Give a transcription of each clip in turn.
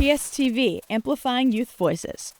PSTV, amplifying youth voices.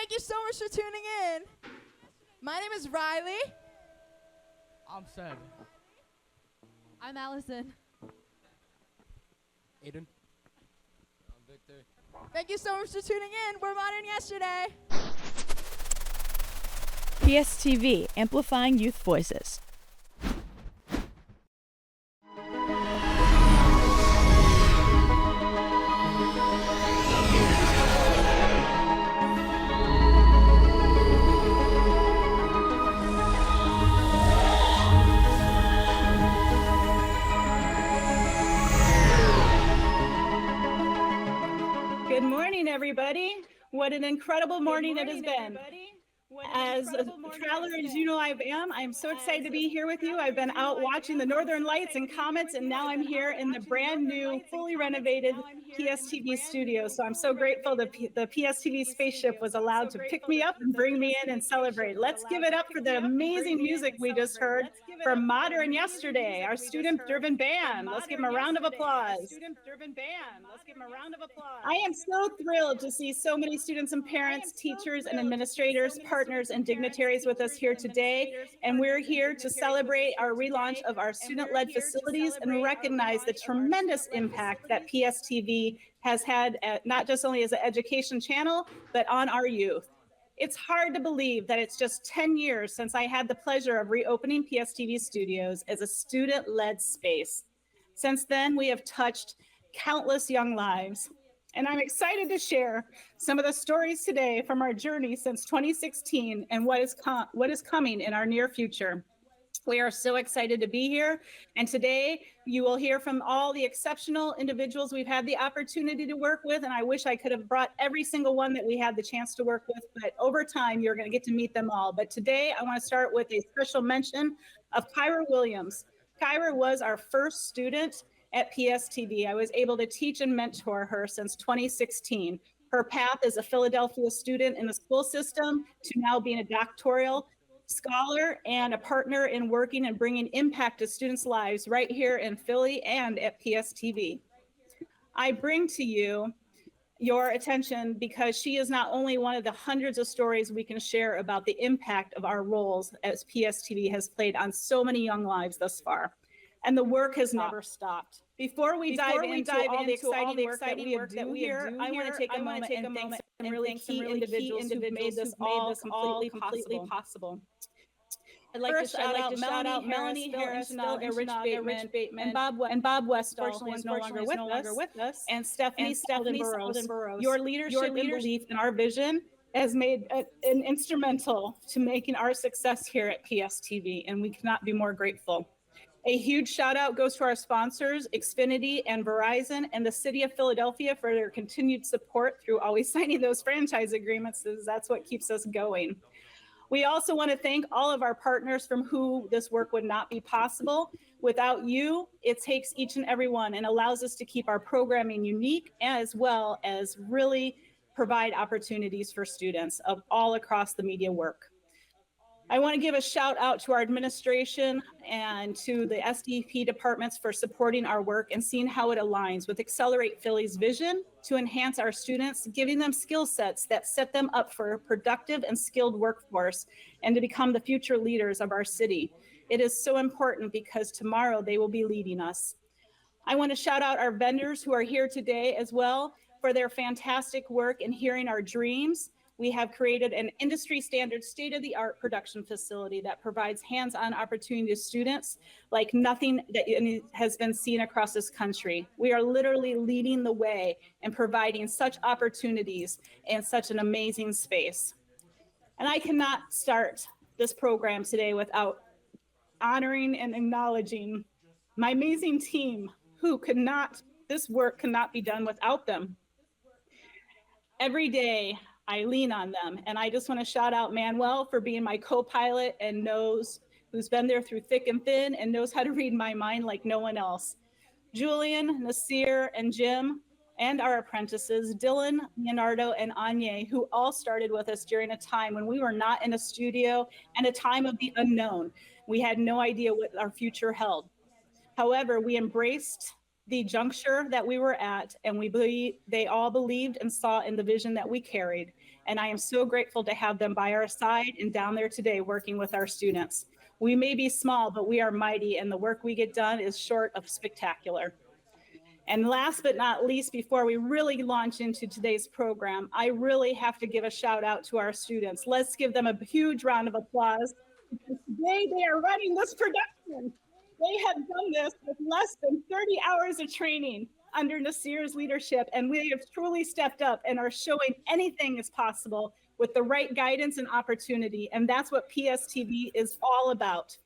Thank you so much for tuning in. My name is Riley. I'm Seb. I'm Allison. Aiden. I'm Victor. Thank you so much for tuning in. We're Modern Yesterday. PSTV, amplifying youth voices. everybody. What an incredible morning it has been. As a traveler, as you know I am, I'm so excited to be here with you. I've been out watching the Northern Lights and Comets, and now I'm here in the brand new, fully renovated PSTV studio. So I'm so grateful that the PSTV spaceship was allowed to pick me up and bring me in and celebrate. Let's give it up for the amazing music we just heard from Modern Yesterday, our student-driven band. Let's give them a round of applause. I am so thrilled to see so many students and parents, teachers and administrators, partners and dignitaries with us here today. And we're here to celebrate our relaunch of our student-led facilities and recognize the tremendous impact that PSTV has had, not just only as an education channel, but on our youth. It's hard to believe that it's just 10 years since I had the pleasure of reopening PSTV Studios as a student-led space. Since then, we have touched countless young lives. And I'm excited to share some of the stories today from our journey since 2016 and what is coming in our near future. We are so excited to be here. And today you will hear from all the exceptional individuals we've had the opportunity to work with. And I wish I could have brought every single one that we had the chance to work with, but over time, you're going to get to meet them all. But today I want to start with a special mention of Kyra Williams. Kyra was our first student at PSTV. I was able to teach and mentor her since 2016. Her path as a Philadelphia student in the school system to now being a doctoral scholar and a partner in working and bringing impact to students' lives right here in Philly and at PSTV. I bring to you your attention because she is not only one of the hundreds of stories we can share about the impact of our roles as PSTV has played on so many young lives thus far. And the work has never stopped. Before we dive into all the exciting work that we have done here, I want to take a moment and thank some really key individuals who made this all completely possible. I'd like to shout out Melanie Harris, Rich Bateman, and Bob Westall, who is no longer with us, and Stephanie Burrows. Your leadership and belief in our vision has made an instrumental to making our success here at PSTV, and we cannot be more grateful. A huge shout out goes to our sponsors, Xfinity and Verizon, and the City of Philadelphia for their continued support through always signing those franchise agreements, as that's what keeps us going. We also want to thank all of our partners from who this work would not be possible. Without you, it takes each and every one and allows us to keep our programming unique, as well as really provide opportunities for students of all across the media work. I want to give a shout out to our administration and to the SDP departments for supporting our work and seeing how it aligns with Accelerate Philly's vision to enhance our students, giving them skill sets that set them up for a productive and skilled workforce and to become the future leaders of our city. It is so important because tomorrow they will be leading us. I want to shout out our vendors who are here today as well for their fantastic work in hearing our dreams. We have created an industry standard state-of-the-art production facility that provides hands-on opportunity to students like nothing that has been seen across this country. We are literally leading the way and providing such opportunities in such an amazing space. And I cannot start this program today without honoring and acknowledging my amazing team this work could not be done without them. Every day, I lean on them. And I just want to shout out Manuel for being my co-pilot and who's been there through thick and thin and knows how to read my mind like no one else. Julian, Nasir, and Jim, and our apprentices, Dylan, Leonardo, and Anya, who all started with us during a time when we were not in a studio and a time of the unknown. We had no idea what our future held. However, we embraced the juncture that we were at, and they all believed and saw in the vision that we carried. And I am so grateful to have them by our side and down there today working with our students. We may be small, but we are mighty, and the work we get done is short of spectacular. And last but not least, before we really launch into today's program, I really have to give a shout out to our students. Let's give them a huge round of applause. Today they are running this production. They have done this with less than 30 hours of training under Nasir's leadership, and we have truly stepped up and are showing anything is possible with the right guidance and opportunity, and that's what PSTV is all about.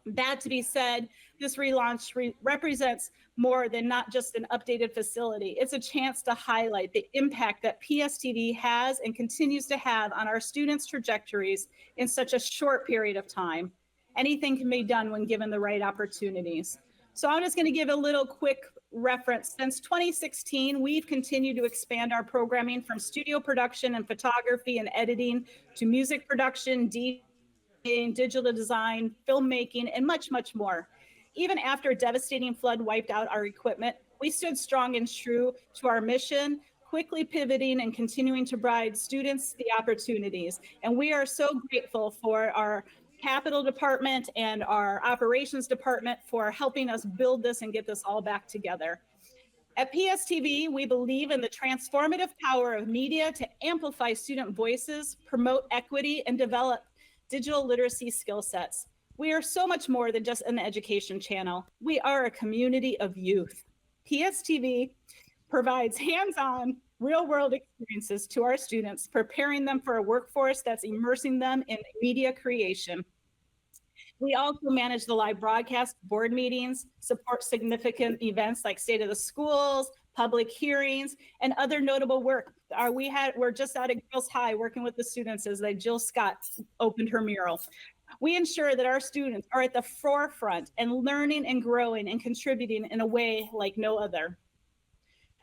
That to be said, this relaunch represents more than not just an updated facility. It's a chance to highlight the impact that PSTV has and continues to have on our students' trajectories in such a short period of time. Anything can be done when given the right opportunities. So I'm just going to give a little quick reference. Since 2016, we've continued to expand our programming from studio production and photography and editing to music production, digital design, filmmaking, and much, much more. Even after a devastating flood wiped out our equipment, we stood strong and true to our mission, quickly pivoting and continuing to provide students the opportunities. And we are so grateful for our capital department and our operations department for helping us build this and get this all back together. At PSTV, we believe in the transformative power of media to amplify student voices, promote equity, and develop digital literacy skill sets. We are so much more than just an education channel. We are a community of youth. PSTV provides hands-on, real-world experiences to our students, preparing them for a workforce that's immersing them in media creation. We also manage the live broadcast, board meetings, support significant events like State of the Schools, public hearings, and other notable work. We're just out of Girls High working with the students as Jill Scott opened her mural. We ensure that our students are at the forefront and learning and growing and contributing in a way like no other.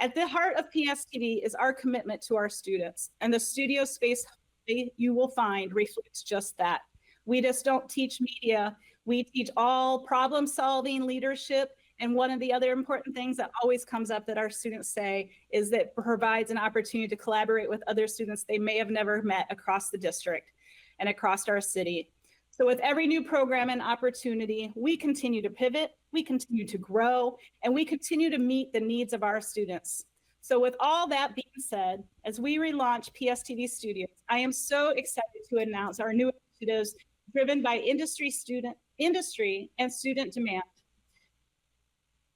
At the heart of PSTV is our commitment to our students, and the studio space you will find reflects just that. We just don't teach media, we teach all problem solving, leadership, and one of the other important things that always comes up that our students say is that it provides an opportunity to collaborate with other students they may have never met across the district and across our city. So with every new program and opportunity, we continue to pivot, we continue to grow, and we continue to meet the needs of our students. So with all that being said, as we relaunch PSTV Studios, I am so excited to announce our new initiatives driven by industry and student demand.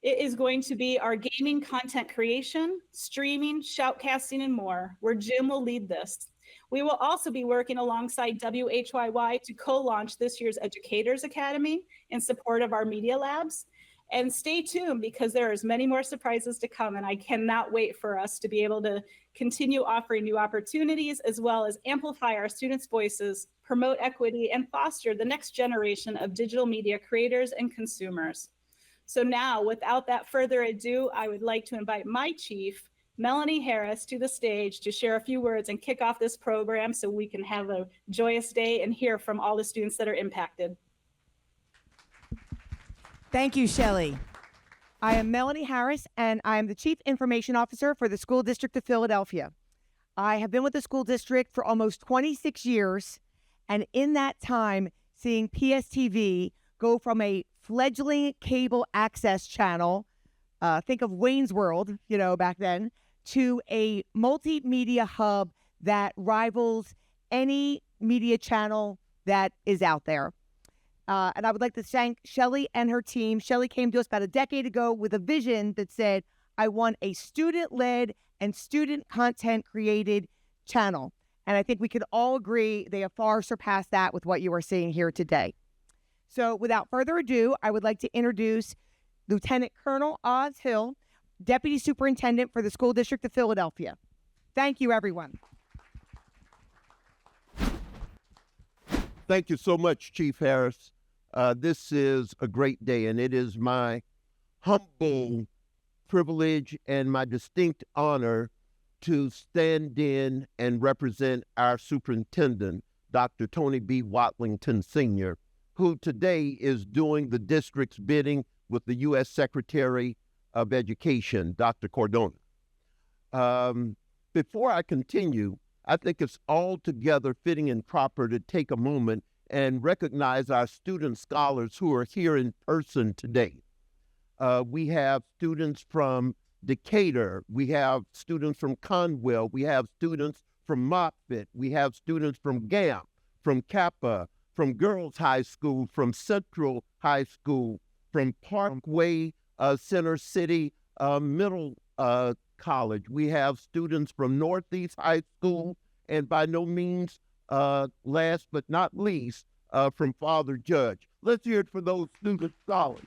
It is going to be our gaming content creation, streaming, shoutcasting, and more, where Jim will lead this. We will also be working alongside WHYY to co-launch this year's Educators Academy in support of our media labs. And stay tuned because there is many more surprises to come, and I cannot wait for us to be able to continue offering new opportunities as well as amplify our students' voices, promote equity, and foster the next generation of digital media creators and consumers. So now, without that further ado, I would like to invite my chief, Melanie Harris, to the stage to share a few words and kick off this program so we can have a joyous day and hear from all the students that are impacted. Thank you, Shelley. I am Melanie Harris, and I am the Chief Information Officer for the School District of Philadelphia. I have been with the school district for almost 26 years, and in that time, seeing PSTV go from a fledgling cable access channel, think of Wayne's World, back then, to a multimedia hub that rivals any media channel that is out there. And I would like to thank Shelley and her team. Shelley came to us about a decade ago with a vision that said, I want a student-led and student content created channel. And I think we can all agree they have far surpassed that with what you are seeing here today. So without further ado, I would like to introduce Lieutenant Colonel Oz Hill, Deputy Superintendent for the School District of Philadelphia. Thank you, everyone. Thank you so much, Chief Harris. This is a great day, and it is my humble privilege and my distinct honor to stand in and represent our superintendent, Dr. Tony B. Watlington Sr., who today is doing the district's bidding with the U.S. Secretary of Education, Dr. Cordona. Before I continue, I think it's altogether fitting and proper to take a moment and recognize our student scholars who are here in person today. We have students from Decatur, we have students from Conwell, we have students from Moffet, we have students from GAMP, from Kappa, from Girls High School, from Central High School, from Parkway Center City Middle College. We have students from Northeast High School, and by no means last but not least, from Father Judge. Let's hear it for those student scholars.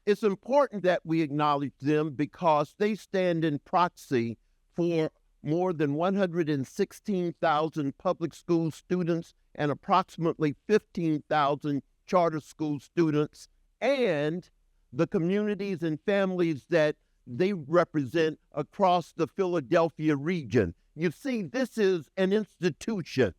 It's important that we acknowledge them because they stand in proxy for more than 116,000 public school students and approximately 15,000 charter school students and the communities and families that they represent across the Philadelphia region. You see, this is an institution.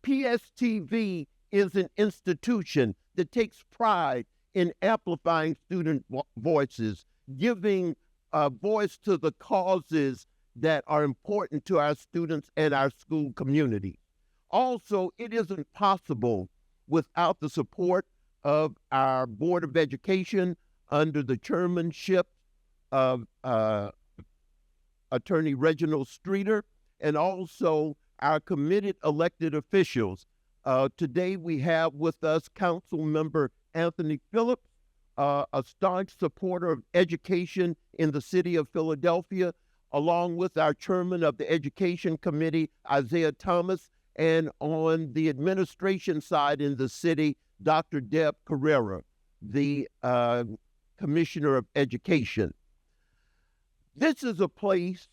PSTV is an institution that takes pride in amplifying student voices, giving a voice to the causes that are important to our students and our school community. Also, it isn't possible without the support of our Board of Education under the chairmanship of Attorney Reginald Streeter, and also our committed elected officials. Today we have with us Council Member Anthony Phillips, a staunch supporter of education in the city of Philadelphia, along with our chairman of the Education Committee, Isaiah Thomas, and on the administration side in the city, Dr. Deb Carrera, the Commissioner of Education. This is a place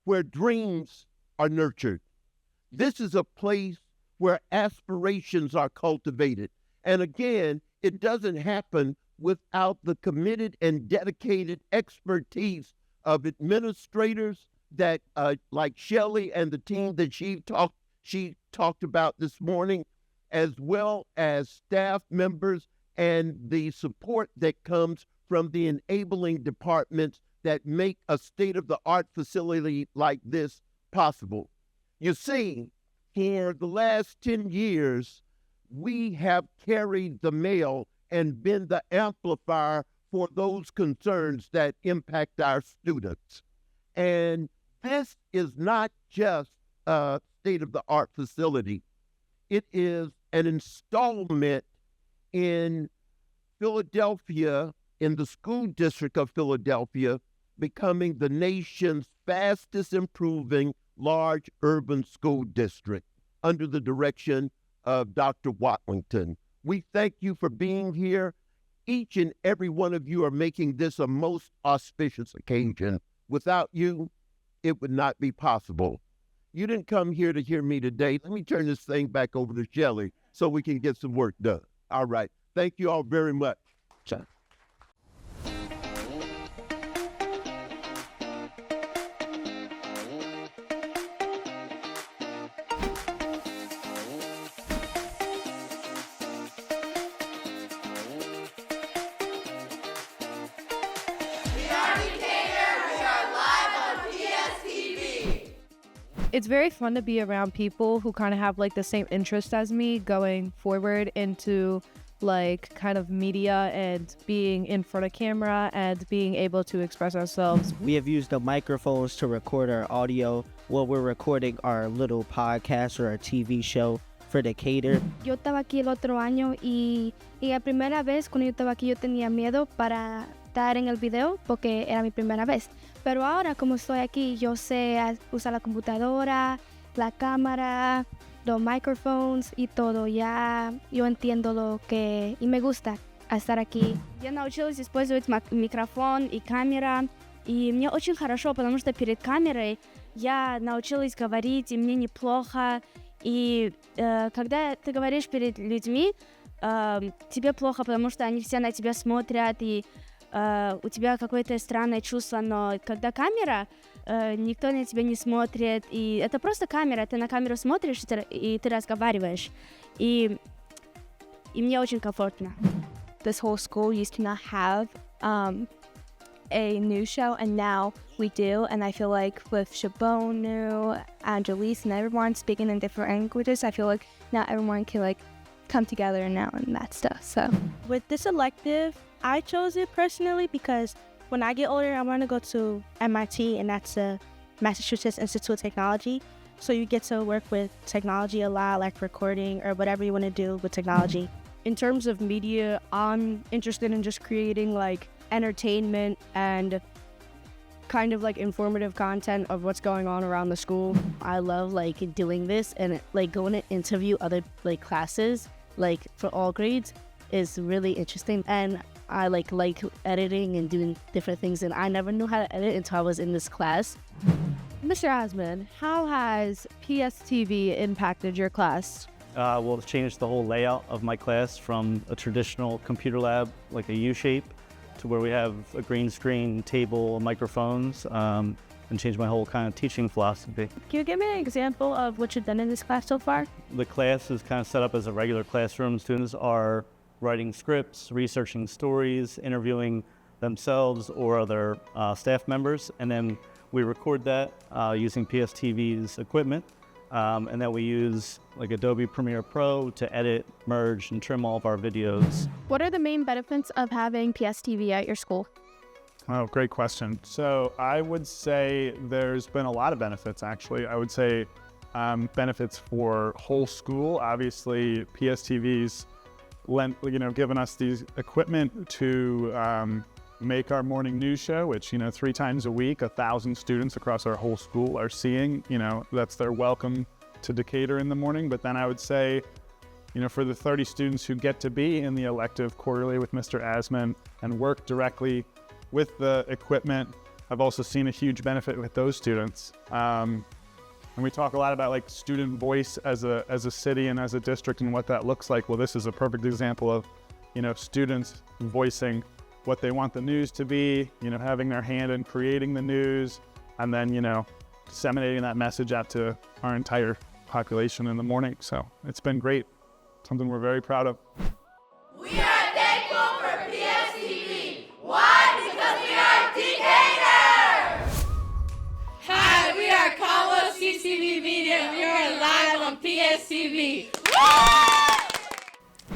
where dreams are nurtured. This is a place where aspirations are cultivated. And again, it doesn't happen without the committed and dedicated expertise of administrators that, like Shelley and the team that she talked about this morning, as well as staff members and the support that comes from the enabling departments that make a state-of-the-art facility like this possible. You see, for the last 10 years, we have carried the mail and been the amplifier for those concerns that impact our students. And this is not just a state-of-the-art facility. It is an installment in Philadelphia, in the school district of Philadelphia, becoming the nation's fastest improving large urban school district under the direction of Dr. Watlington. We thank you for being here. Each and every one of you are making this a most auspicious occasion. Without you, it would not be possible. You didn't come here to hear me today. Let me turn this thing back over to Shelley so we can get some work done. All right. Thank you all very much. Ciao. It's very fun to be around people who kind of have like the same interest as me going forward into like kind of media and being in front of camera and being able to express ourselves. We have used the microphones to record our audio while we're recording our little podcast or our TV show for Decatur. Yo estaba aquí el otro año y la primera vez cuando yo estaba aquí yo tenía miedo para estar en el video porque era mi primera vez. Pero ahora como estoy aquí yo sé usar la computadora, la cámara, los microphones y todo. Ya yo entiendo lo que y me gusta estar aquí. Я научилась использовать микрофон и камера. И мне очень хорошо, потому что перед камерой я научилась говорить, и мне неплохо. И когда ты говоришь перед людьми, тебе плохо, потому что они все на тебя смотрят, и у тебя какое-то странное чувство. Но когда камера, никто на тебя не смотрит, и это просто камера, ты на камеру смотришь, и ты разговариваешь. И мне очень комфортно. This whole school used to not have a news show, and now we do. And I feel like with Shabonu, Angelise, and everyone speaking in different languages, I feel like now everyone can like come together now and that stuff. So with this elective, I chose it personally because when I get older, I want to go to MIT, and that's the Massachusetts Institute of Technology. So you get to work with technology a lot, like recording or whatever you want to do with technology. In terms of media, I'm interested in just creating like entertainment and kind of like informative content of what's going on around the school. I love like doing this and like going to interview other like classes like for all grades is really interesting, and I like editing and doing different things, and I never knew how to edit until I was in this class. Mr. Asman, how has PSTV impacted your class? Well, it's changed the whole layout of my class from a traditional computer lab, like a U-shape, to where we have a green screen, table, microphones, and changed my whole kind of teaching philosophy. Can you give me an example of what you've done in this class so far? The class is kind of set up as a regular classroom. Students are writing scripts, researching stories, interviewing themselves or other staff members, and then we record that using PSTV's equipment, and then we use like Adobe Premiere Pro to edit, merge, and trim all of our videos. What are the main benefits of having PSTV at your school? Oh, great question. So I would say there's been a lot of benefits, actually. I would say benefits for whole school. Obviously, PSTV's given us these equipment to make our morning news show, which 3 times a week, 1,000 students across our whole school are seeing. That's their welcome to Decatur in the morning. But then I would say, for the 30 students who get to be in the elective quarterly with Mr. Asman and work directly with the equipment, I've also seen a huge benefit with those students. And we talk a lot about like student voice as a city and as a district and what that looks like. Well, this is a perfect example of, students voicing what they want the news to be, having their hand in creating the news, and then, disseminating that message out to our entire population in the morning. So it's been great. Something we're very proud of. We are thankful for PSTV. Why? Because we are Decatur! Hi, we are Conwell CCV Media. We are live on PSTV.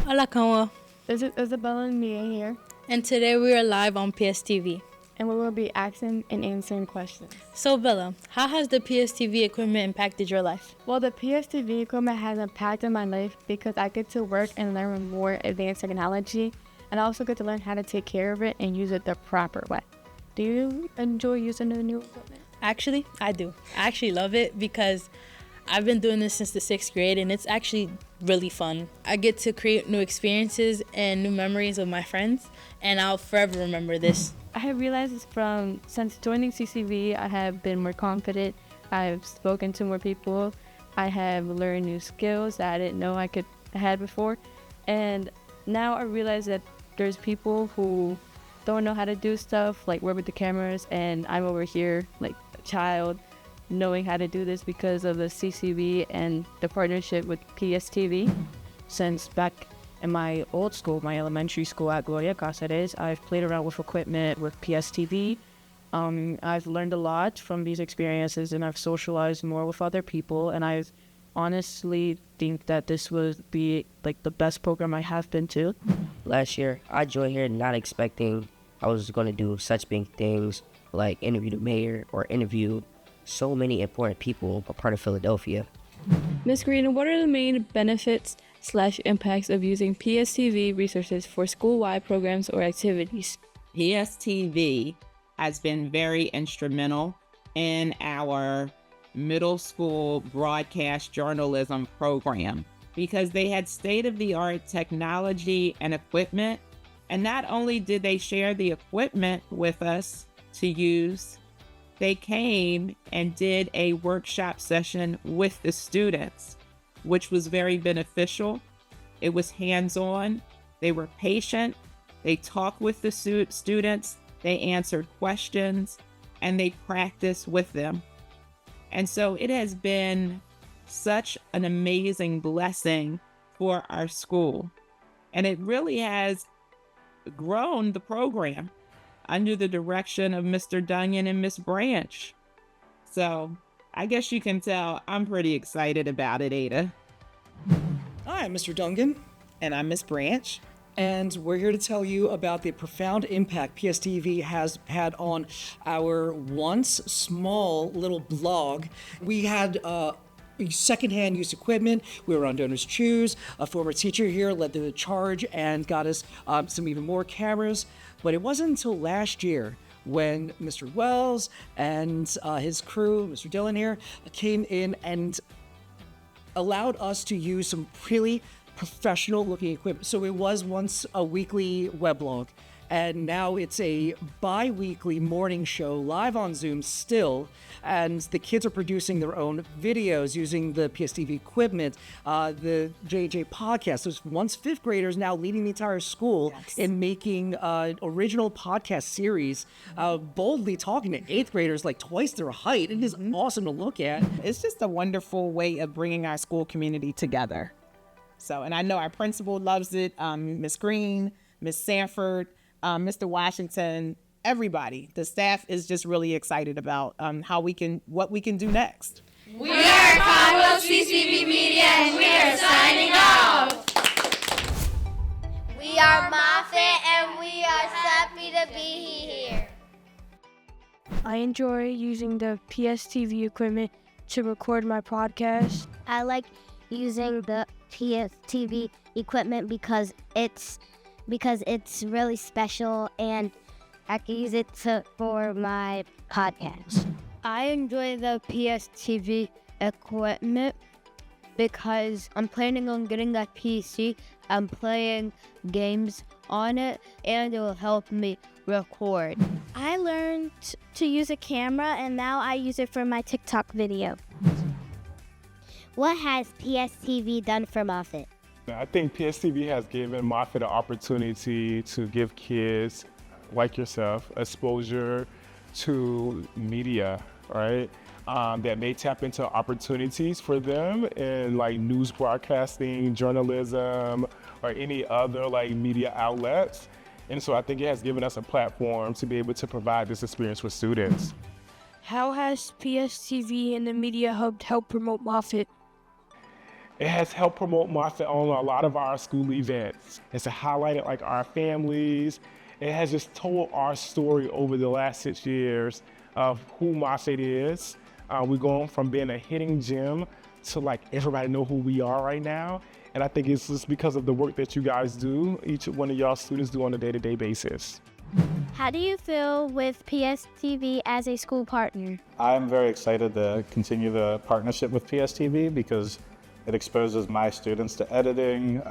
Hola, Conwell. Is it Isabella and Mia here? And today we are live on PSTV. And we will be asking and answering questions. So, Bella, how has the PSTV equipment impacted your life? Well, the PSTV equipment has impacted my life because I get to work and learn more advanced technology, and I also get to learn how to take care of it and use it the proper way. Do you enjoy using the new equipment? Actually, I do. I actually love it because I've been doing this since the 6th grade, and it's actually really fun. I get to create new experiences and new memories with my friends, and I'll forever remember this. I have realized since joining CCV, I have been more confident. I've spoken to more people. I have learned new skills that I didn't know I had before. And now I realize that there's people who don't know how to do stuff, like work with the cameras, and I'm over here like a child knowing how to do this because of the CCV and the partnership with PSTV. Since back in my old school, my elementary school at Gloria Cáceres, I've played around with equipment with PSTV. I've learned a lot from these experiences, and I've socialized more with other people, and I honestly think that this would be like the best program I have been to. Last year, I joined here not expecting I was going to do such big things like interview the mayor or interview so many important people a part of Philadelphia. Ms. Green, what are the main benefits/impacts of using PSTV resources for school-wide programs or activities? PSTV has been very instrumental in our middle school broadcast journalism program because they had state-of-the-art technology and equipment. And not only did they share the equipment with us to use, they came and did a workshop session with the students, which was very beneficial. It was hands-on. They were patient. They talked with the students. They answered questions, and they practiced with them. And so it has been such an amazing blessing for our school. And it really has grown the program under the direction of Mr. Dunyan and Miss Branch. So I guess you can tell I'm pretty excited about it, Ada. Hi, I'm Mr. Dungan, and I'm Miss Branch, and we're here to tell you about the profound impact PSTV has had on our once small little blog. We had secondhand used equipment. We were on Donors Choose. A former teacher here led the charge and got us some even more cameras. But it wasn't until last year when Mr. Wells and his crew, Mr. Dillon here, came in and allowed us to use some really professional looking equipment. So it was once a weekly weblog, and now it's a bi-weekly morning show live on Zoom still, and the kids are producing their own videos using the PSTV equipment, the JJ podcast. There's once fifth graders now leading the entire school in making original podcast series, boldly talking to eighth graders like twice their height. It is awesome to look at. It's just a wonderful way of bringing our school community together. So, and I know our principal loves it, Miss Green, Miss Sanford, Mr. Washington, everybody. The staff is just really excited about what we can do next. We are Conwell CCV Media, and we are signing off. We are Moffet, and we are happy to be here. I enjoy using the PSTV equipment to record my podcast. I like using the PSTV equipment because it's really special, and I can use it for my podcast. I enjoy the PSTV equipment because I'm planning on getting a PC and playing games on it, and it will help me record. I learned to use a camera, and now I use it for my TikTok video. What has PSTV done for Moffet? I think PSTV has given Moffet an opportunity to give kids like yourself exposure to media, right? That may tap into opportunities for them in like news broadcasting, journalism, or any other like media outlets. And so I think it has given us a platform to be able to provide this experience with students. How has PSTV and the Media Hub helped promote Moffet? It has helped promote Moffet on a lot of our school events. It's highlighted like our families. It has just told our story over the last 6 years of who Moffet is. We're going from being a hidden gem to like everybody know who we are right now. And I think it's just because of the work that you guys do, each one of y'all students do on a day-to-day basis. How do you feel with PSTV as a school partner? I'm very excited to continue the partnership with PSTV because it exposes my students to editing,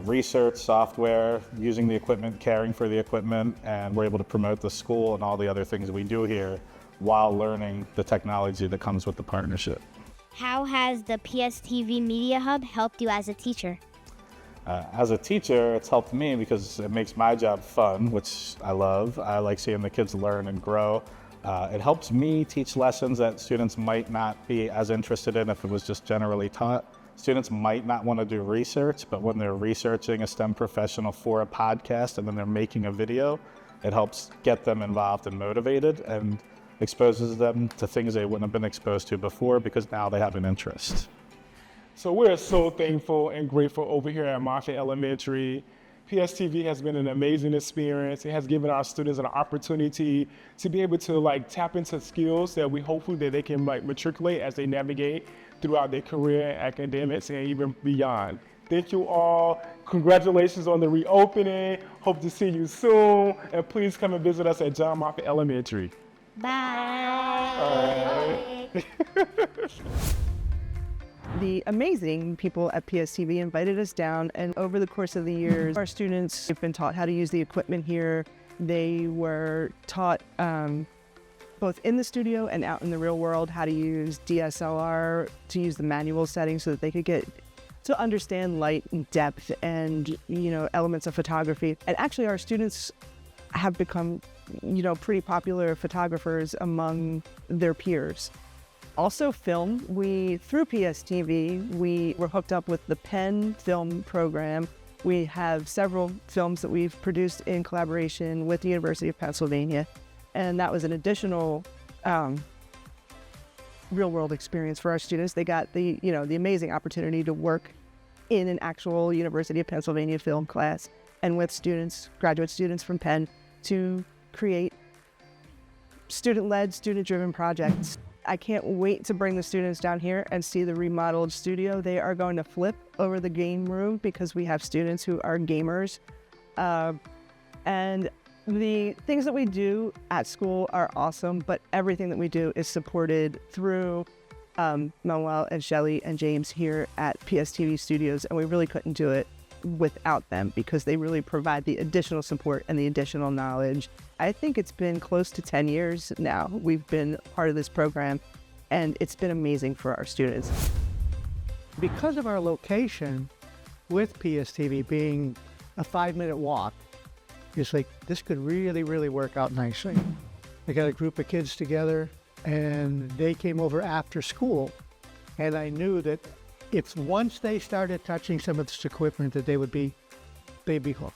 research, software, using the equipment, caring for the equipment, and we're able to promote the school and all the other things we do here while learning the technology that comes with the partnership. How has the PSTV Media Hub helped you as a teacher? As a teacher, it's helped me because it makes my job fun, which I love. I like seeing the kids learn and grow. It helps me teach lessons that students might not be as interested in if it was just generally taught. Students might not want to do research, but when they're researching a STEM professional for a podcast and then they're making a video, it helps get them involved and motivated and exposes them to things they wouldn't have been exposed to before because now they have an interest. So we're so thankful and grateful over here at Moffet Elementary. PSTV has been an amazing experience. It has given our students an opportunity to be able to like tap into skills that we hopefully that they can like matriculate as they navigate throughout their career, academics, and even beyond. Thank you all. Congratulations on the reopening. Hope to see you soon. And please come and visit us at John Moffet Elementary. Bye. All right. The amazing people at PSTV invited us down, and over the course of the years, our students have been taught how to use the equipment here. They were taught both in the studio and out in the real world how to use DSLR, to use the manual settings so that they could get to understand light and depth and, elements of photography. And actually our students have become, pretty popular photographers among their peers. Also film, through PSTV, we were hooked up with the Penn Film Program. We have several films that we've produced in collaboration with the University of Pennsylvania. And that was an additional real-world experience for our students. They got the amazing opportunity to work in an actual University of Pennsylvania film class and with students, graduate students from Penn, to create student-led, student-driven projects. I can't wait to bring the students down here and see the remodeled studio. They are going to flip over the game room because we have students who are gamers. And The things that we do at school are awesome, but everything that we do is supported through Manuel and Shelly and James here at PSTV Studios, and we really couldn't do it without them because they really provide the additional support and the additional knowledge. I think it's been close to 10 years now we've been part of this program, and it's been amazing for our students. Because of our location with PSTV being a 5-minute walk, it's like this could really, really work out nicely. I got a group of kids together and they came over after school, and I knew that if once they started touching some of this equipment that they'd be hooked.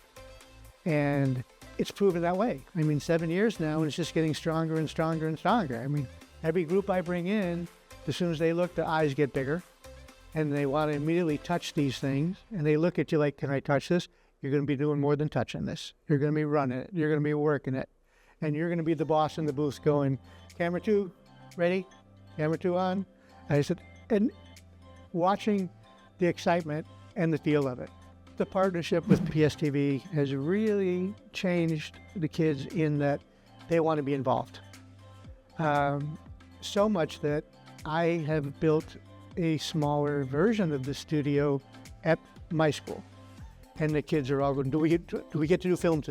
And it's proven that way. I mean, 7 years now, and it's just getting stronger and stronger and stronger. I mean, every group I bring in, as soon as they look, their eyes get bigger and they want to immediately touch these things. And they look at you like, can I touch this? You're going to be doing more than touching this. You're going to be running it. You're going to be working it. And you're going to be the boss in the booth going, camera 2, ready? Camera 2 on? And I said, and watching the excitement and the feel of it. The partnership with PSTV has really changed the kids in that they want to be involved. So much that I have built a smaller version of the studio at my school. And the kids are all going, do we get to do film?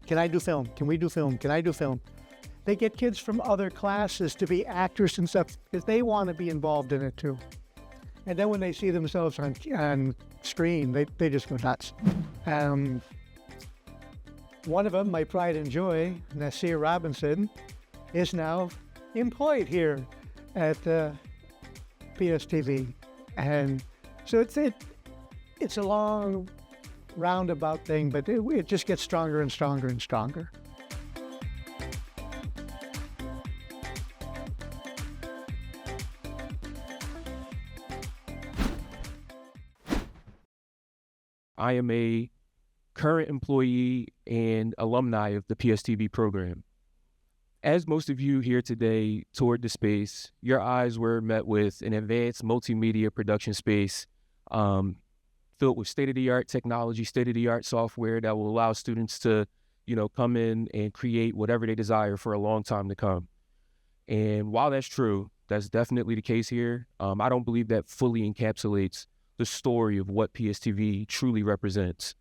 Can I do film? Can we do film? Can I do film? They get kids from other classes to be actors and stuff because they want to be involved in it too. And then when they see themselves on screen, they just go nuts. One of them, my pride and joy, Nasir Robinson, is now employed here at PSTV. And so it's a long roundabout thing, but it just gets stronger and stronger and stronger. I am a current employee and alumni of the PSTV program. As most of you here today toured the space, your eyes were met with an advanced multimedia production space filled with state-of-the-art technology, state-of-the-art software that will allow students to, come in and create whatever they desire for a long time to come. And while that's true, that's definitely the case here, I don't believe that fully encapsulates the story of what PSTV truly represents.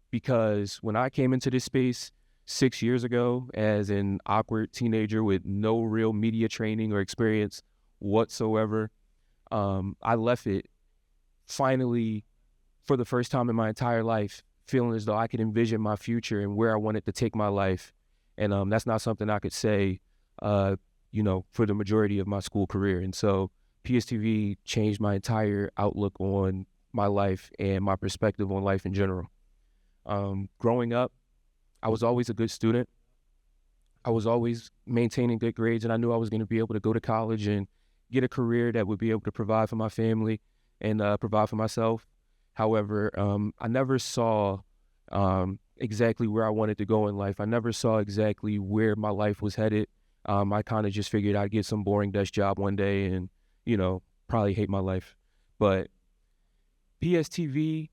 Because when I came into this space 6 years ago as an awkward teenager with no real media training or experience whatsoever, I left it finally for the first time in my entire life feeling as though I could envision my future and where I wanted to take my life. And that's not something I could say, for the majority of my school career. And so PSTV changed my entire outlook on my life and my perspective on life in general. Growing up, I was always a good student. I was always maintaining good grades, and I knew I was going to be able to go to college and get a career that would be able to provide for my family and provide for myself. However, I never saw exactly where I wanted to go in life. I never saw exactly where my life was headed. I kind of just figured I'd get some boring desk job one day and, probably hate my life. But PSTV,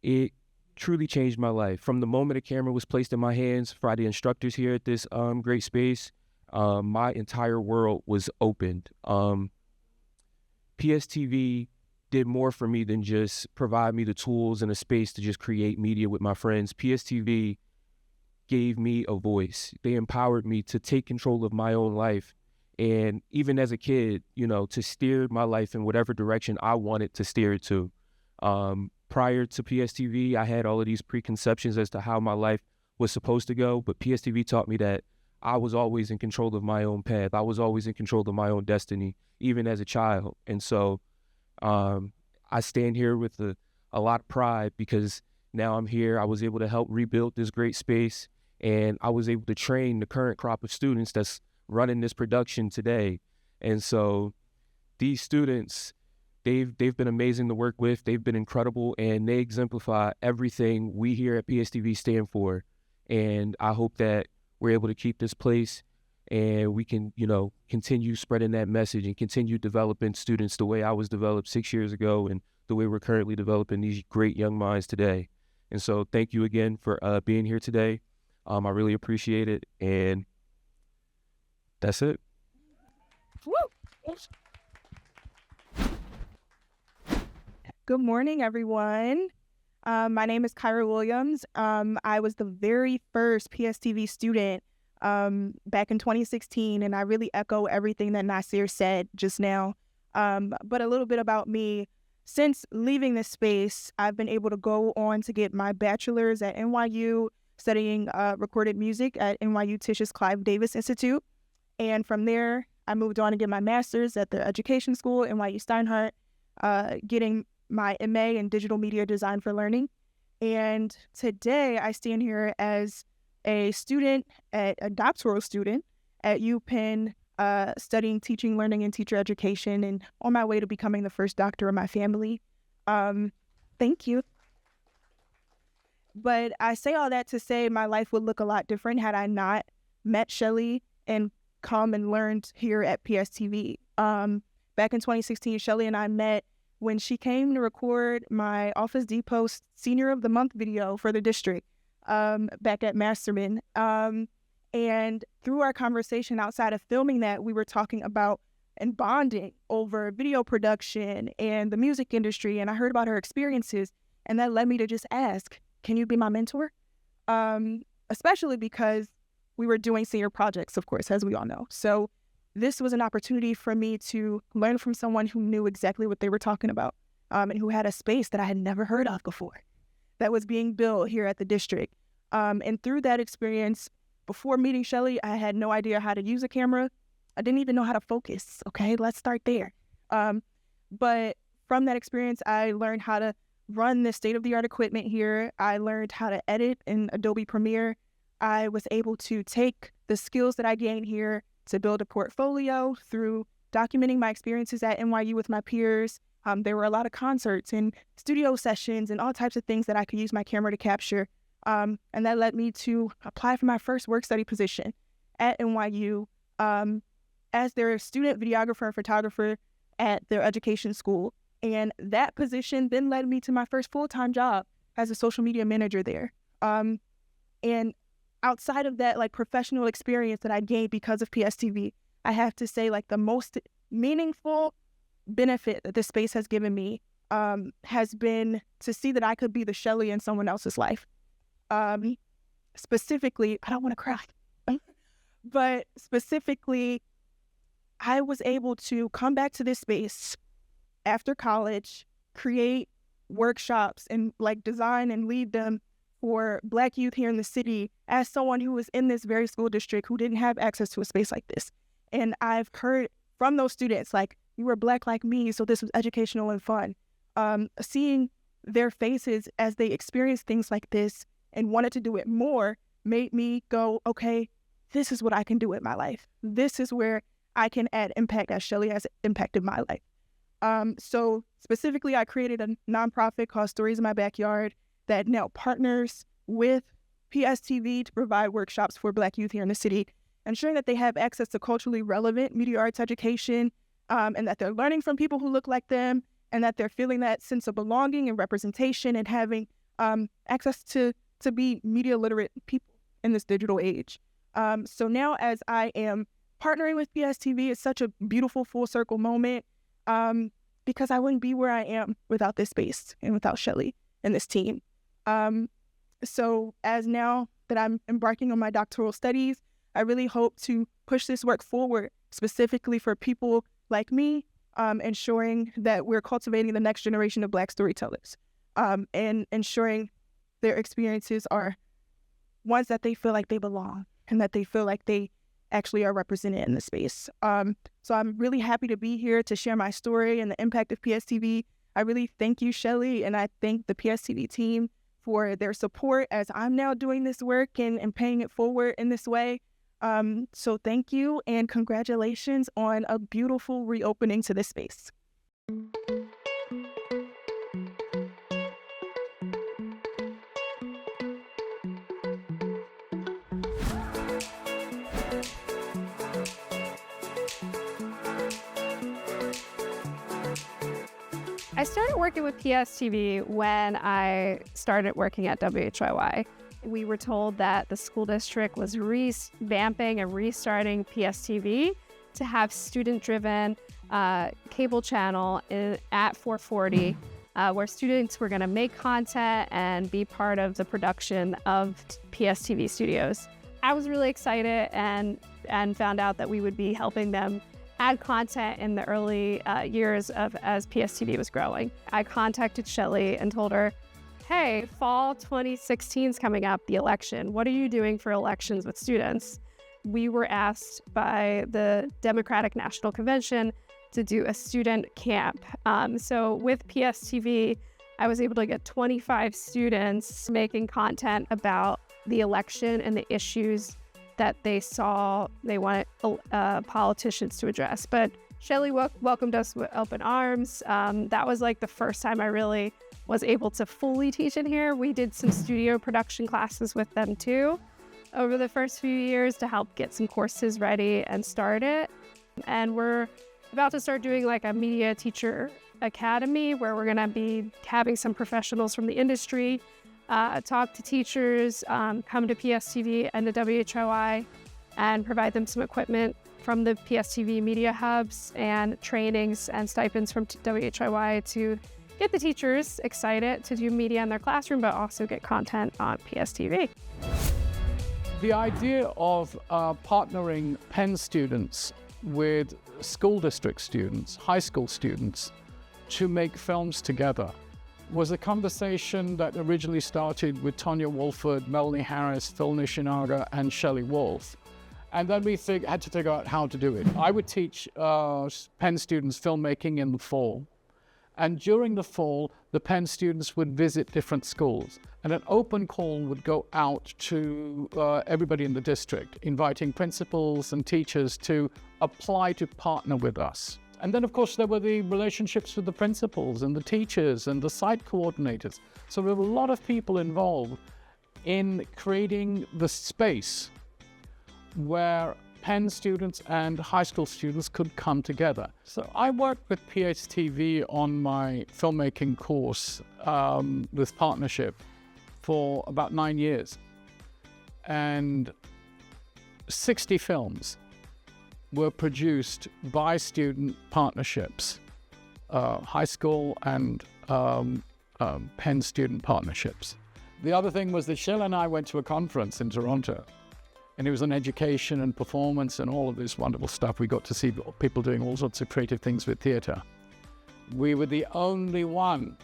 it truly changed my life. From the moment a camera was placed in my hands by the instructors here at this great space, my entire world was opened. PSTV did more for me than just provide me the tools and a space to just create media with my friends. PSTV gave me a voice. They empowered me to take control of my own life. And even as a kid, to steer my life in whatever direction I wanted to steer it to. Prior to PSTV, I had all of these preconceptions as to how my life was supposed to go, but PSTV taught me that I was always in control of my own path. I was always in control of my own destiny, even as a child. And so I stand here with a lot of pride because now I'm here. I was able to help rebuild this great space, and I was able to train the current crop of students that's running this production today. And so these students, they've been amazing to work with. They've been incredible, and they exemplify everything we here at PSTV stand for. And I hope that we're able to keep this place and we can, continue spreading that message and continue developing students the way I was developed 6 years ago and the way we're currently developing these great young minds today. And so thank you again for being here today. I really appreciate it, and that's it. Good morning, everyone. My name is Kyra Williams. I was the very first PSTV student back in 2016, and I really echo everything that Nasir said just now. But a little bit about me. Since leaving this space, I've been able to go on to get my bachelor's at NYU, studying recorded music at NYU Tish's Clive Davis Institute. And from there, I moved on to get my master's at the Education School, NYU Steinhardt, getting my MA in Digital Media Design for Learning. And today I stand here as a doctoral student at UPenn, studying teaching, learning, and teacher education, and on my way to becoming the first doctor of my family. Thank you. But I say all that to say my life would look a lot different had I not met Shelly and come and learned here at PSTV. Back in 2016, Shelly and I met when she came to record my Office Depot Senior of the Month video for the district back at Masterman. And through our conversation outside of filming that, we were talking about and bonding over video production and the music industry. And I heard about her experiences, and that led me to just ask, can you be my mentor? Especially because we were doing senior projects, of course, as we all know. So this was an opportunity for me to learn from someone who knew exactly what they were talking about, and who had a space that I had never heard of before that was being built here at the district. And through that experience, before meeting Shelly, I had no idea how to use a camera. I didn't even know how to focus. Okay, let's start there. But from that experience, I learned how to run the state-of-the-art equipment here. I learned how to edit in Adobe Premiere. I was able to take the skills that I gained here to build a portfolio through documenting my experiences at NYU with my peers. There were a lot of concerts and studio sessions and all types of things that I could use my camera to capture. And that led me to apply for my first work-study position at NYU as their student videographer and photographer at their education school. And that position then led me to my first full-time job as a social media manager there. And outside of that, like, professional experience that I gained because of PSTV, I have to say, like, the most meaningful benefit that this space has given me has been to see that I could be the Shelly in someone else's life. Specifically, I don't want to cry, but specifically, I was able to come back to this space after college, create workshops and like design and lead them for Black youth here in the city as someone who was in this very school district who didn't have access to a space like this. And I've heard from those students, like, you were Black like me, so this was educational and fun. Seeing their faces as they experienced things like this and wanted to do it more made me go, okay, this is what I can do with my life. This is where I can add impact as Shelly has impacted my life. So specifically, I created a nonprofit called Stories in My Backyard that now partners with PSTV to provide workshops for Black youth here in the city, ensuring that they have access to culturally relevant media arts education, and that they're learning from people who look like them, and that they're feeling that sense of belonging and representation and having access to be media literate people in this digital age. So now as I am partnering with PSTV, it's such a beautiful full circle moment because I wouldn't be where I am without this space and without Shelly and this team. So as now that I'm embarking on my doctoral studies, I really hope to push this work forward specifically for people like me, ensuring that we're cultivating the next generation of Black storytellers, and ensuring their experiences are ones that they feel like they belong and that they feel like they actually are represented in the space. So I'm really happy to be here to share my story and the impact of PSTV. I really thank you, Shelly, and I thank the PSTV team for their support as I'm now doing this work and paying it forward in this way. So thank you and congratulations on a beautiful reopening to this space. I started working with PSTV when I started working at WHYY. we were told that the school district was revamping and restarting PSTV to have student-driven cable channel at 440, where students were going to make content and be part of the production of PSTV studios. I was really excited and found out that we would be helping them add content in the early years as PSTV was growing. I contacted Shelly and told her, hey, fall 2016 is coming up, the election. What are you doing for elections with students? We were asked by the Democratic National Convention to do a student camp. So with PSTV, I was able to get 25 students making content about the election and the issues that they saw they wanted politicians to address. But Shelly welcomed us with open arms. That was like the first time I really was able to fully teach in here. We did some studio production classes with them too over the first few years to help get some courses ready and start it. And we're about to start doing like a media teacher academy where we're gonna be having some professionals from the industry talk to teachers, come to PSTV and to WHOI and provide them some equipment from the PSTV media hubs and trainings and stipends from WHOI to get the teachers excited to do media in their classroom, but also get content on PSTV. The idea of partnering Penn students with school district students, high school students, to make films together was a conversation that originally started with Tonya Wolford, Melanie Harris, Phil Nishinaga, and Shelley Wolf. And then we had to figure out how to do it. I would teach Penn students filmmaking in the fall. And during the fall, the Penn students would visit different schools. And an open call would go out to everybody in the district, inviting principals and teachers to apply to partner with us. And then, of course, there were the relationships with the principals and the teachers and the site coordinators. So there were a lot of people involved in creating the space where Penn students and high school students could come together. So I worked with PSTV on my filmmaking course with partnership for about 9 years. And 60 films were produced by student partnerships, high school and Penn student partnerships. The other thing was that Shell and I went to a conference in Toronto, and it was on education and performance and all of this wonderful stuff. We got to see people doing all sorts of creative things with theater. We were the only one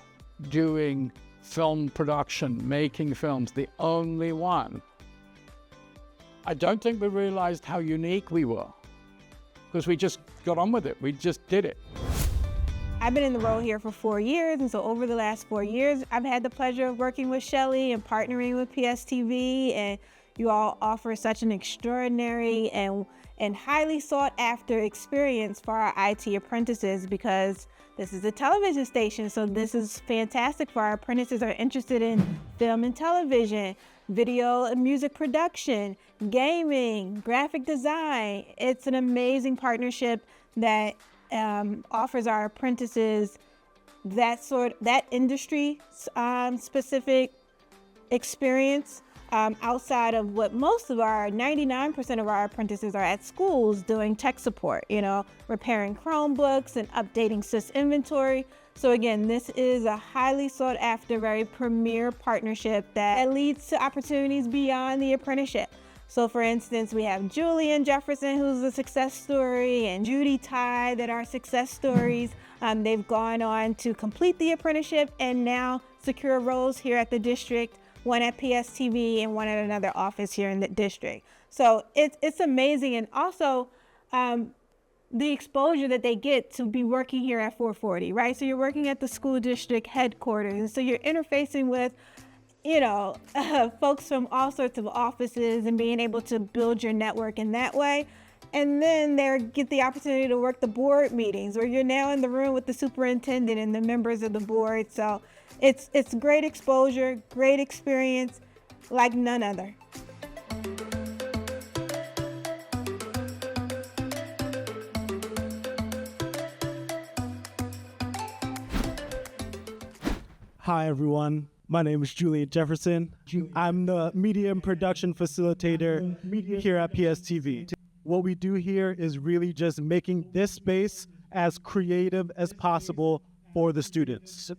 doing film production, making films, the only one. I don't think we realized how unique we were, because we just got on with it. We just did it. I've been in the role here for 4 years, and so over the last 4 years, I've had the pleasure of working with Shelly and partnering with PSTV, and you all offer such an extraordinary and highly sought after experience for our IT apprentices, because this is a television station, so this is fantastic for our apprentices who are interested in film and television, video and music production, gaming, graphic design. It's an amazing partnership that offers our apprentices that industry specific experience outside of what most of our 99% of our apprentices are at schools doing tech support, repairing Chromebooks and updating sys inventory. So again, this is a highly sought after, very premier partnership that leads to opportunities beyond the apprenticeship. So for instance, we have Julian Jefferson, who's a success story, and Judy Ty that are success stories. They've gone on to complete the apprenticeship and now secure roles here at the district, one at PSTV and one at another office here in the district. So it's amazing. And also the exposure that they get to be working here at 440, right? So you're working at the school district headquarters. And so you're interfacing with folks from all sorts of offices and being able to build your network in that way. And then they get the opportunity to work the board meetings where you're now in the room with the superintendent and the members of the board. So it's great exposure, great experience, like none other. Hi, everyone. My name is Julian Jefferson. I'm the media and production facilitator here at PSTV. What we do here is really just making this space as creative as possible for the students.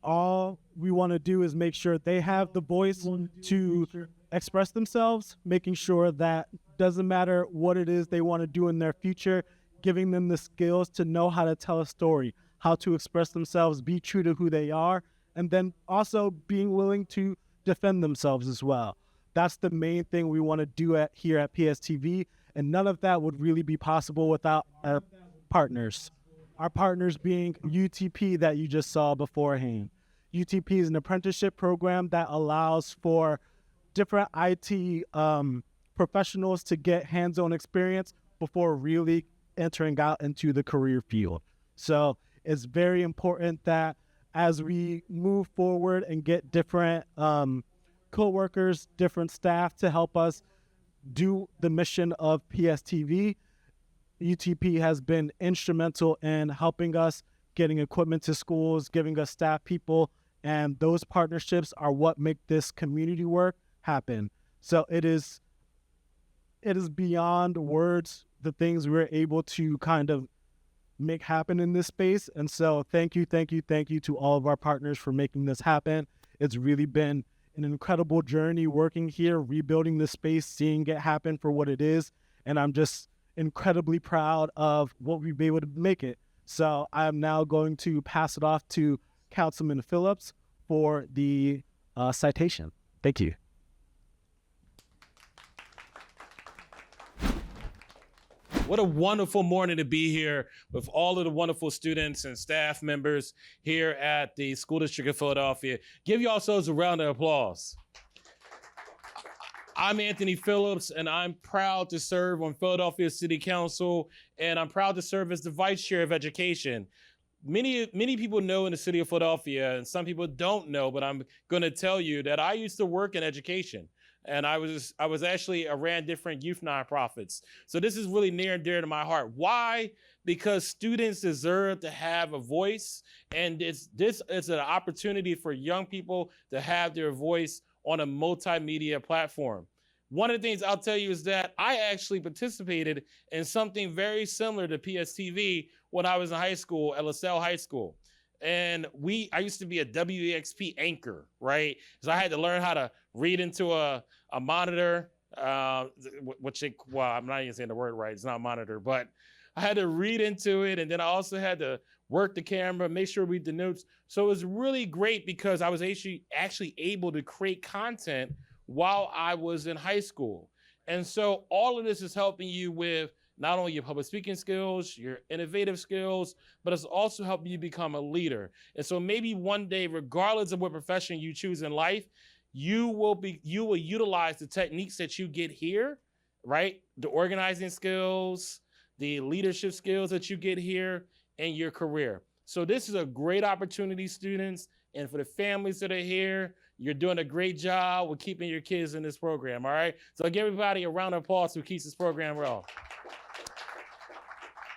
All we want to do is make sure they have the voice to express themselves, making sure that doesn't matter what it is they want to do in their future, giving them the skills to know how to tell a story, how to express themselves, be true to who they are, and then also being willing to defend themselves as well. That's the main thing we want to do here at PSTV, and none of that would really be possible without our partners. Our partners being UTP that you just saw beforehand. UTP is an apprenticeship program that allows for different IT professionals to get hands-on experience before really entering out into the career field. So it's very important that as we move forward and get different co-workers, different staff to help us do the mission of PSTV, UTP has been instrumental in helping us getting equipment to schools, giving us staff people, and those partnerships are what make this community work happen. So it is beyond words, the things we're able to kind of make happen in this space. And so thank you to all of our partners for making this happen. It's really been an incredible journey working here, rebuilding the space, seeing it happen for what it is. And I'm just incredibly proud of what we've been able to make it. So I'm now going to pass it off to Councilman Phillips for the citation. Thank you. What a wonderful morning to be here with all of the wonderful students and staff members here at the School District of Philadelphia. Give yourselves a round of applause. I'm Anthony Phillips, and I'm proud to serve on Philadelphia City Council, and I'm proud to serve as the Vice Chair of Education. Many people know in the city of Philadelphia, and some people don't know, but I'm going to tell you that I used to work in education. And I ran different youth nonprofits. So this is really near and dear to my heart. Why? Because students deserve to have a voice, and this is an opportunity for young people to have their voice on a multimedia platform. One of the things I'll tell you is that I actually participated in something very similar to PSTV when I was in high school at LaSalle High School. And I used to be a WEXP anchor, right? So I had to learn how to read into a monitor, I'm not even saying the word right, it's not monitor, but I had to read into it, and then I also had to work the camera, make sure we read the notes. So it was really great because I was actually able to create content while I was in high school. And so all of this is helping you with not only your public speaking skills, your innovative skills, but it's also helping you become a leader. And so maybe one day, regardless of what profession you choose in life, you will utilize the techniques that you get here, right? The organizing skills, the leadership skills that you get here in your career. So this is a great opportunity, students, and for the families that are here, you're doing a great job with keeping your kids in this program, all right? So give everybody a round of applause who keeps this program rolling.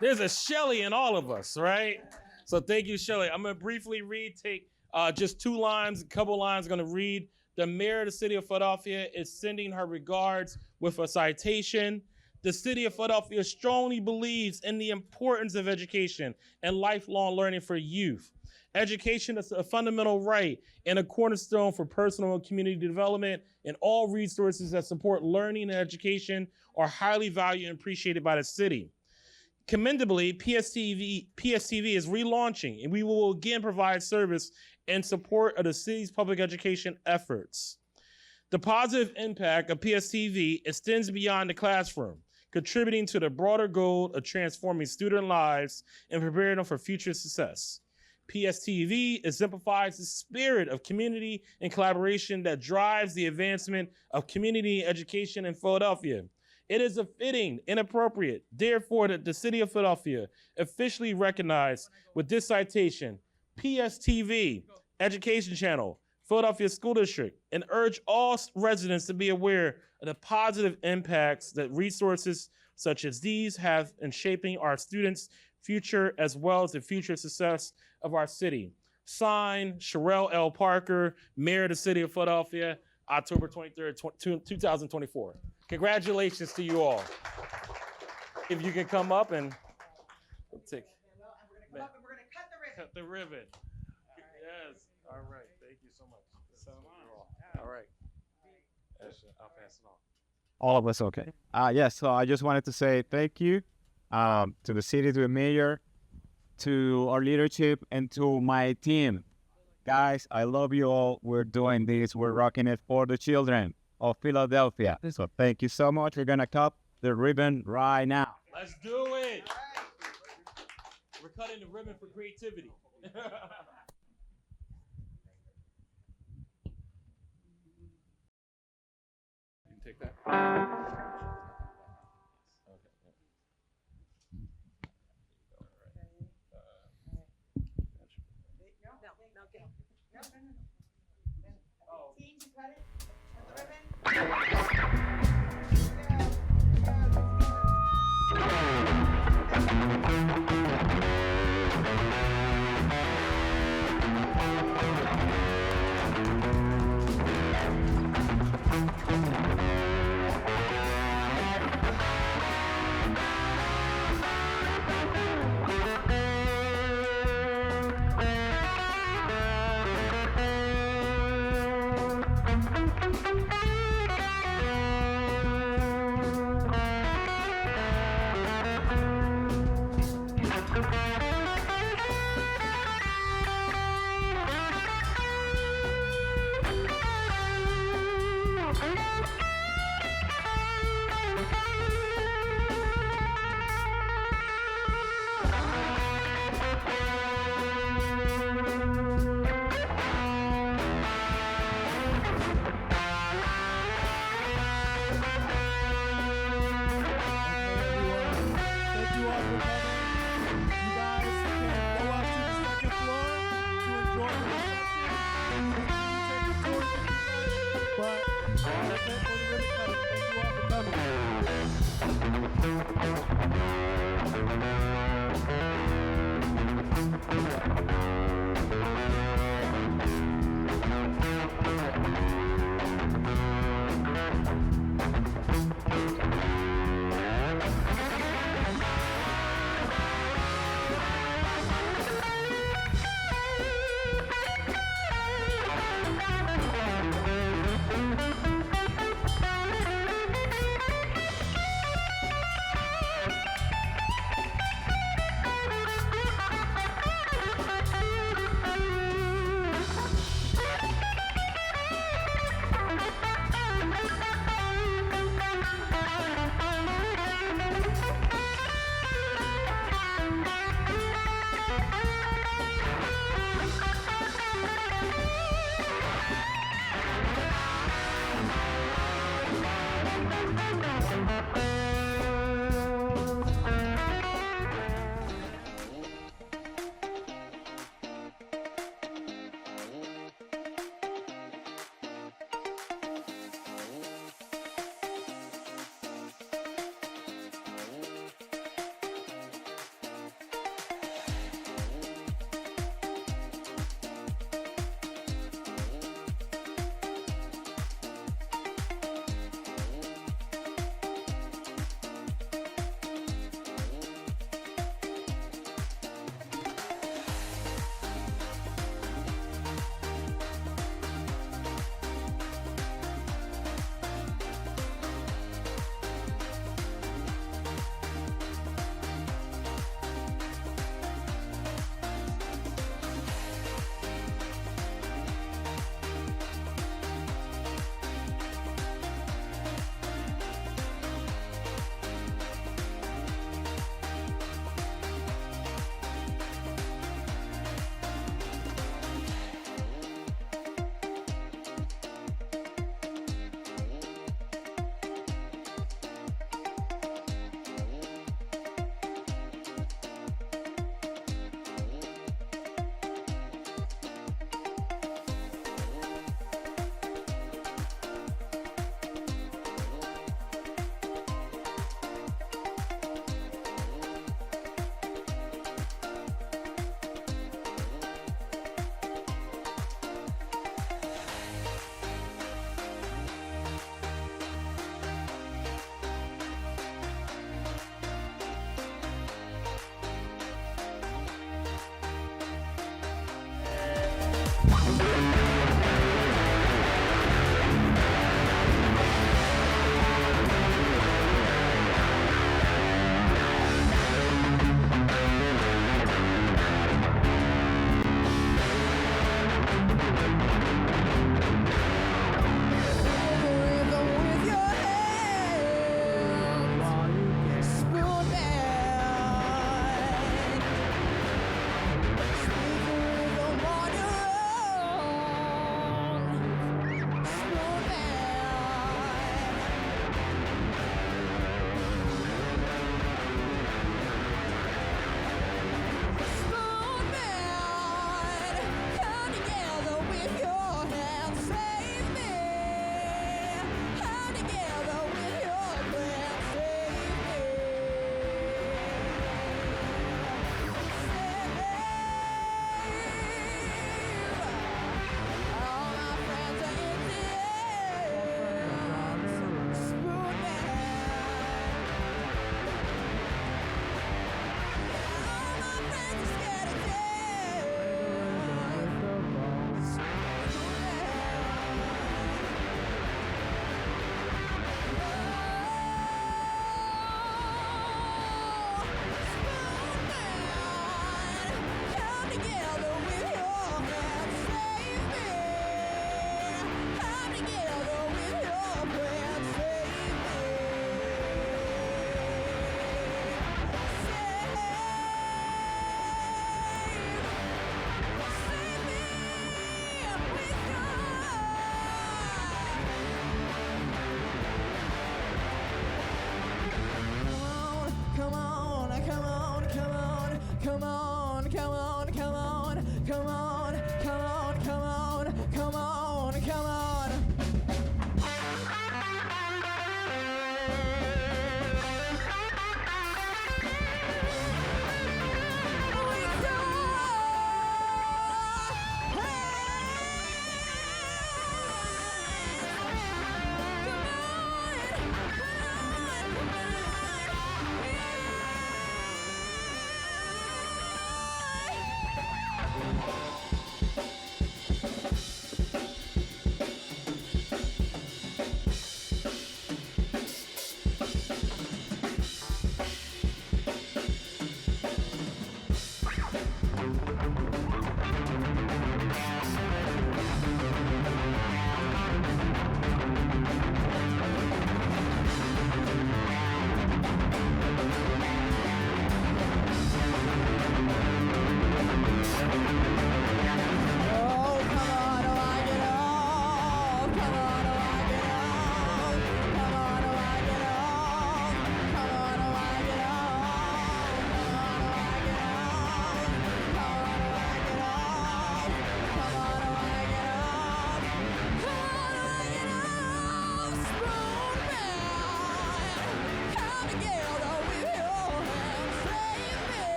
There's a Shelley in all of us, right? So thank you, Shelley. I'm gonna briefly take just 2 lines, a couple lines I'm gonna read. The mayor of the city of Philadelphia is sending her regards with a citation. The city of Philadelphia strongly believes in the importance of education and lifelong learning for youth. Education is a fundamental right and a cornerstone for personal and community development, and all resources that support learning and education are highly valued and appreciated by the city. Commendably, PSTV is relaunching, and we will again provide service in support of the city's public education efforts. The positive impact of PSTV extends beyond the classroom, contributing to the broader goal of transforming student lives and preparing them for future success. PSTV exemplifies the spirit of community and collaboration that drives the advancement of community education in Philadelphia. It is fitting and appropriate, therefore, that the city of Philadelphia officially recognized with this citation, PSTV, Education Channel, Philadelphia School District, and urge all residents to be aware of the positive impacts that resources such as these have in shaping our students' future as well as the future success of our city. Signed, Sherelle L. Parker, Mayor of the City of Philadelphia, October 23rd, 2024. Congratulations to you all. If you can come up and take. We're gonna cut the ribbon. Yes. All right. Thank you so much. All right. I'll pass it on. All of us, okay. Yes, so I just wanted to say thank you to the city, to the mayor, to our leadership, and to my team. Guys, I love you all. We're doing this. We're rocking it for the children of Philadelphia. So thank you so much. We're going to cut the ribbon right now. Let's do it. We're cutting the ribbon for creativity. You can take that.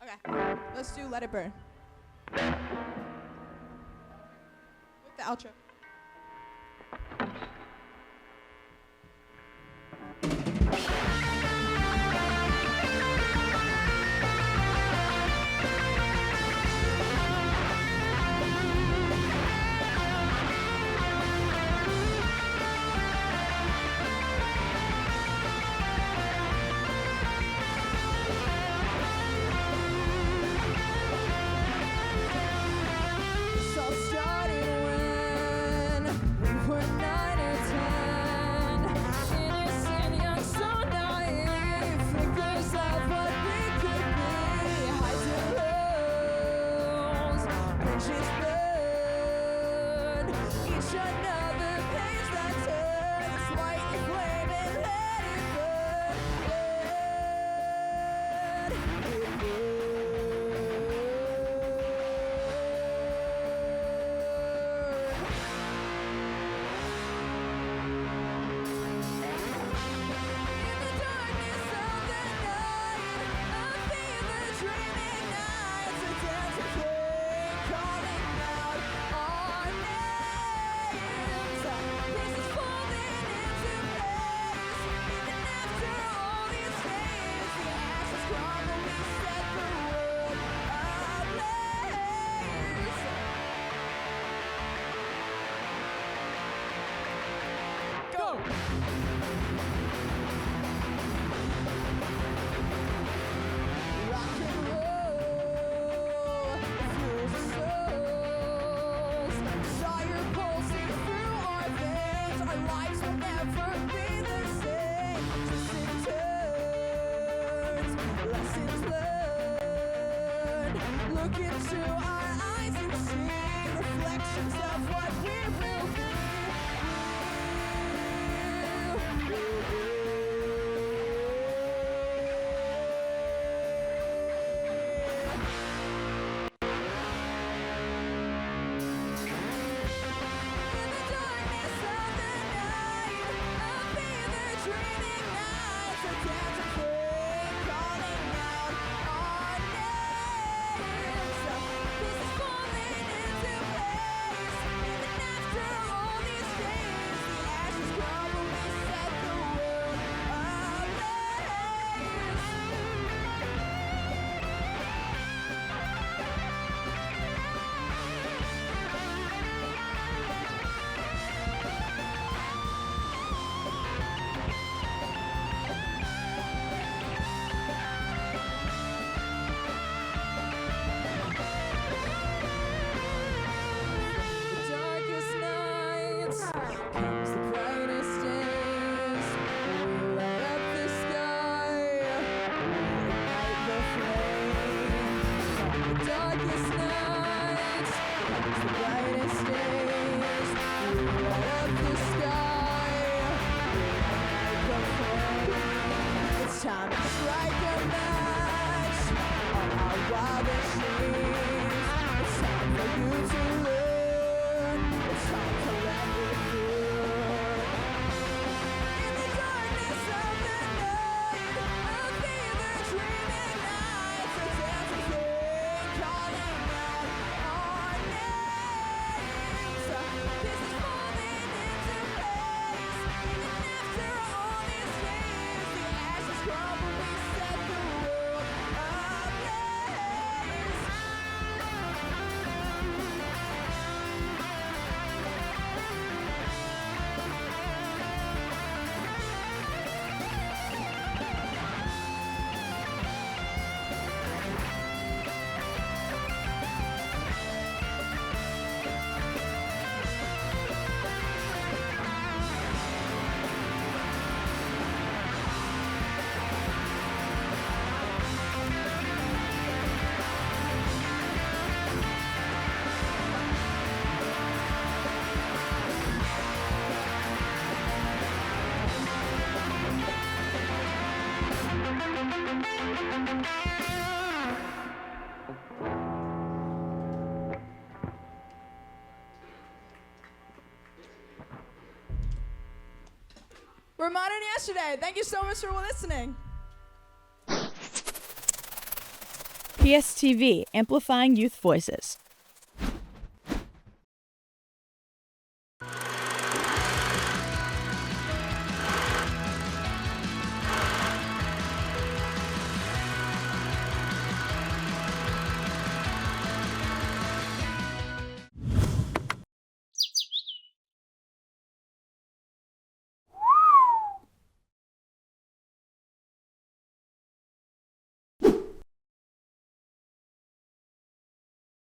Okay, let's do Let It Burn. With the outro. This all started when we were 9 or 10. Innocent, young, so naive. Figures of what we could be. Highs and lows, bridges burn. Each another page that turns. Light your flame and let it burn. Look into our eyes and see reflections of what we will be. It's time to strike a match on our wildest dreams. It's time for you to learn. It's time to let it burn. In the darkness of the night, a fever dreaming nights, a dancing thing calling out our names. This is falling into place. Even after all these days, the ashes crumble, we set the world ablaze. We're Modern Yesterday. Thank you so much for listening. PSTV, amplifying youth voices.